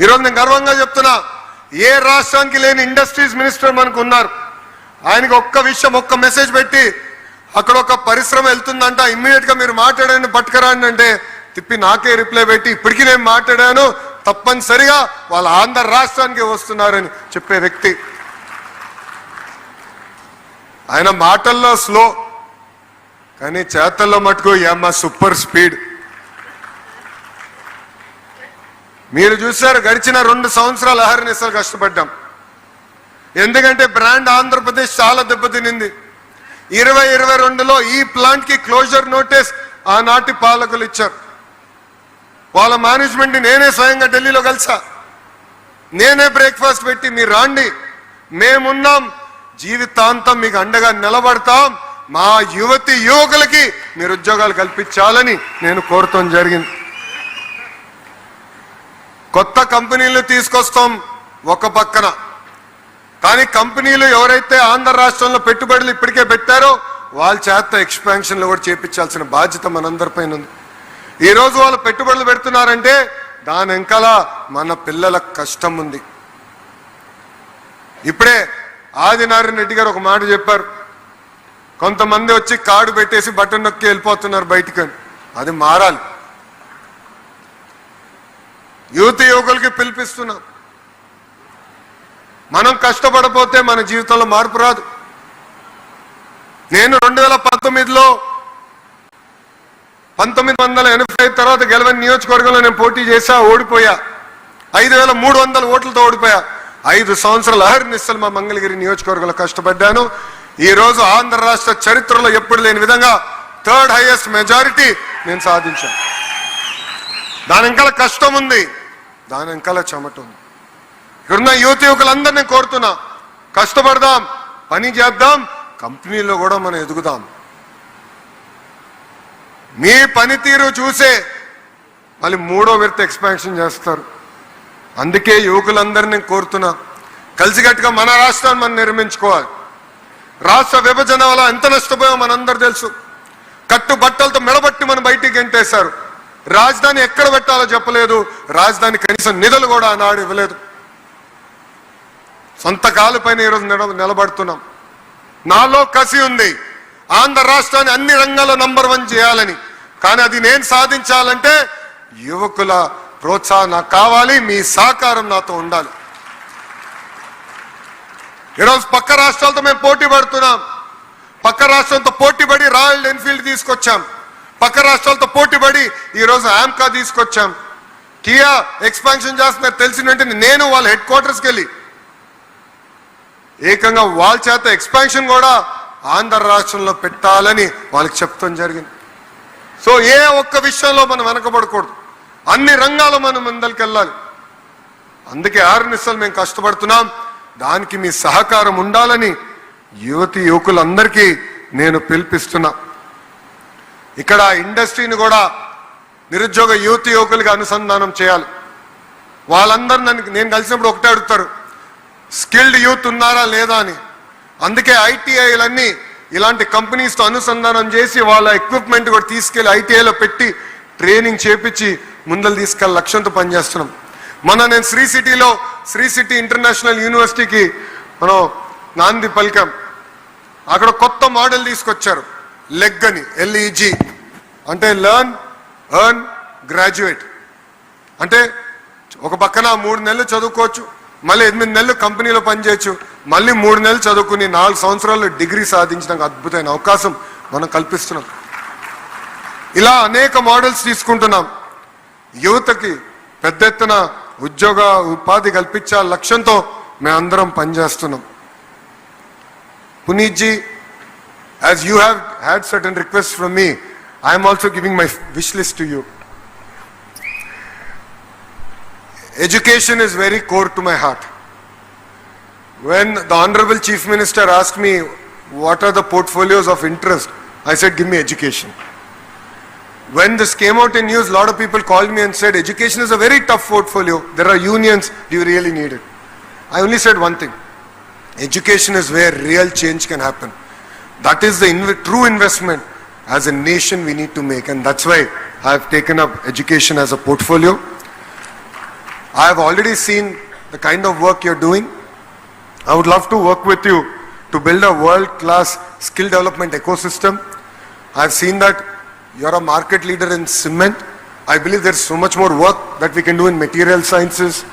ఈరోజు నేను గర్వంగా చెప్తున్నా, ఏ రాష్ట్రానికి లేని ఇండస్ట్రీస్ మినిస్టర్ మనకు ఉన్నారు. ఆయనకి ఒక్క మెసేజ్ పెట్టి అక్కడ ఒక పరిశ్రమ వెళ్తుందంట, ఇమ్మీడియట్ గా మీరు మాట్లాడండి పట్టుకరాండి అంటే తిప్పి నాకే రిప్లై పెట్టి ఇప్పటికీ నేను మాట్లాడాను, తప్పనిసరిగా వాళ్ళ ఆంధ్ర రాష్ట్రానికి వస్తున్నారని చెప్పే వ్యక్తి. ఆయన మాటల్లో స్లో, కానీ చేతల్లో మటుకు ఏమ్మా సూపర్ స్పీడ్. మీరు చూశారు, గడిచిన 2 సంవత్సరాలు అహర్నిశలు కష్టపడ్డాం. ఎందుకంటే బ్రాండ్ ఆంధ్రప్రదేశ్ చాలా దెబ్బతినింది. 2022లో ఈ ప్లాంట్ కి క్లోజర్ నోటీస్ ఆనాటి పాలకులు ఇచ్చారు. వాళ్ళ మేనేజ్మెంట్ ని నేనే స్వయంగా ఢిల్లీలో కలిసా. నేనే బ్రేక్ఫాస్ట్ పెట్టి మీరు రాండి, మేమున్నాం, జీవితాంతం మీకు అండగా నిలబడతాం, మా యువతి యువకులకి మీరు ఉద్యోగాలు కల్పించాలని నేను కోరటం జరిగింది. కొత్త కంపెనీలు తీసుకొస్తాం ఒక పక్కన, కానీ కంపెనీలు ఎవరైతే ఆంధ్ర రాష్ట్రంలో పెట్టుబడులు ఇప్పటికే పెట్టారో వాళ్ళ చేత ఎక్స్పాన్షన్లు కూడా చేపించాల్సిన బాధ్యత మనందరిపైన ఉంది. ఈరోజు వాళ్ళు పెట్టుబడులు పెడుతున్నారంటే దాని వెనకాల మన పిల్లల కష్టం ఉంది. ఇప్పుడే ఆదినారాయణ రెడ్డి గారు ఒక మాట చెప్పారు, కొంతమంది వచ్చి కార్డు పెట్టేసి బటన్ నొక్కి వెళ్ళిపోతున్నారు బయటికి. అది మారాలి. యువత యువకులకి పిలిపిస్తున్నాం, మనం కష్టపడపోతే మన జీవితంలో మార్పు రాదు. నేను 2019లో 1985 తర్వాత గెలవని నియోజకవర్గంలో నేను పోటీ చేశా, ఓడిపోయా. 5300 ఓట్లతో ఓడిపోయా. 5 సంవత్సరాలు అహర్నిశలు మా మంగళగిరి నియోజకవర్గంలో కష్టపడ్డాను. ఈ రోజు ఆంధ్ర రాష్ట్ర చరిత్రలో ఎప్పుడు లేని విధంగా 3rd హైయెస్ట్ మెజారిటీ నేను సాధించాను. దాని వెనకాల కష్టం ఉంది, దాని వెనకాల చెమట ఉంది. ఇక్కడున్న యువత యువకులందరినీ కోరుతున్నా, కష్టపడదాం, పని చేద్దాం, కంపెనీలో కూడా మనం ఎదుగుదాం. మీ పనితీరు చూసే మళ్ళీ 3వ విడత ఎక్స్పాన్షన్ చేస్తారు. అందుకే యువకులందరినీ కోరుతున్నా, కలిసికట్టుగా మన రాష్ట్రాన్ని మనం నిర్మించుకోవాలి. రాష్ట్ర విభజన వల్ల ఎంత నష్టపోయామో మనందరూ తెలుసు. కట్టుబట్టలతో మెడబట్టి మనం బయటికి గెంటేశారు. రాజధాని ఎక్కడ పెట్టాలో చెప్పలేదు, రాజధాని కనీసం నిధులు కూడా ఆనాడు ఇవ్వలేదు. సొంత కాలుపైన ఈరోజు నిలబడుతున్నాం. నాలో కసి ఉంది, ఆంధ్ర రాష్ట్రాన్ని అన్ని రంగాల్లో నంబర్ 1 చేయాలని. కానీ అది నేను సాధించాలంటే యువకుల ప్రోత్సాహం నాకు కావాలి, మీ సహకారం నాతో ఉండాలి. ఈరోజు పక్క రాష్ట్రాలతో మేము పోటీ పడుతున్నాం. పక్క రాష్ట్రంతో పోటీపడి రాయల్ ఎన్ఫీల్డ్ తీసుకొచ్చాం. పక్క రాష్ట్రాలతో పోటీపడి ఈరోజు ఆమ్కా తీసుకొచ్చాం. కియా ఎక్స్పాన్షన్ చేస్తున్నారు తెలిసిన వెంటనే నేను వాళ్ళ హెడ్ క్వార్టర్స్కి వెళ్ళి ఏకంగా వాళ్ళ చేత ఎక్స్పాన్షన్ కూడా ఆంధ్ర రాష్ట్రంలో పెట్టాలని వాళ్ళకి చెప్తాం జరిగింది. సో ఏ ఒక్క విషయంలో మనం వెనకబడకూడదు, అన్ని రంగాలు మనం ముందరికి వెళ్ళాలి. అందుకే అహర్నిశలు మేము కష్టపడుతున్నాం. దానికి మీ సహకారం ఉండాలని యువతి యువకులందరికీ నేను పిలిపిస్తున్నా. ఇక్కడ ఇండస్ట్రీని కూడా నిరుద్యోగ యువతి యువకులకి అనుసంధానం చేయాలి. వాళ్ళందరూ నేను కలిసినప్పుడు ఒకటే అడుగుతారు, స్కిల్డ్ యూత్ ఉన్నారా లేదా అని. అందుకే ఐటీఐలన్నీ ఇలాంటి కంపెనీస్తో అనుసంధానం చేసి వాళ్ళ ఎక్విప్మెంట్ కూడా తీసుకెళ్లి ఐటీఐలో పెట్టి ట్రైనింగ్ చేపించి ముందలు తీసుకెళ్ళి లక్ష్యంతో పనిచేస్తున్నాం. నేను శ్రీ సిటీ ఇంటర్నేషనల్ యూనివర్సిటీకి మనం నాంది పలికాం. అక్కడ కొత్త మోడల్ తీసుకొచ్చారు, లెగ్ అని, LEG అంటే లెర్న్ ఎర్న్ గ్రాడ్యుయేట్. అంటే ఒక పక్కన 3 నెలలు చదువుకోవచ్చు, మళ్ళీ 8 నెలలు కంపెనీలో పనిచేయచ్చు, మళ్ళీ 3 నెలలు చదువుకుని 4 సంవత్సరాల్లో డిగ్రీ సాధించడానికి అద్భుతమైన అవకాశం మనం కల్పిస్తున్నాం. ఇలా అనేక మోడల్స్ తీసుకుంటున్నాం. యువతకి పెద్ద ఎత్తున ఉద్యోగ ఉపాధి కల్పించాల లక్ష్యంతో మేమందరం పనిచేస్తున్నాం. Puneet ji, as you have had certain requests from me, I am also giving my wish list to you. Education is very core to my heart. When the Honorable Chief Minister asked me what are the portfolios of interest, I said give me education. When this came out in news, a lot of people called me and said education is a very tough portfolio, there are unions, do you really need it? I only said one thing, education is where real change can happen. That is the true investment as a nation we need to make, and that's why I have taken up education as a portfolio. I have already seen the kind of work you're doing. I would love to work with you to build a world-class skill development ecosystem. I've seen that you're a market leader in cement. I believe there's so much more work that we can do in material sciences,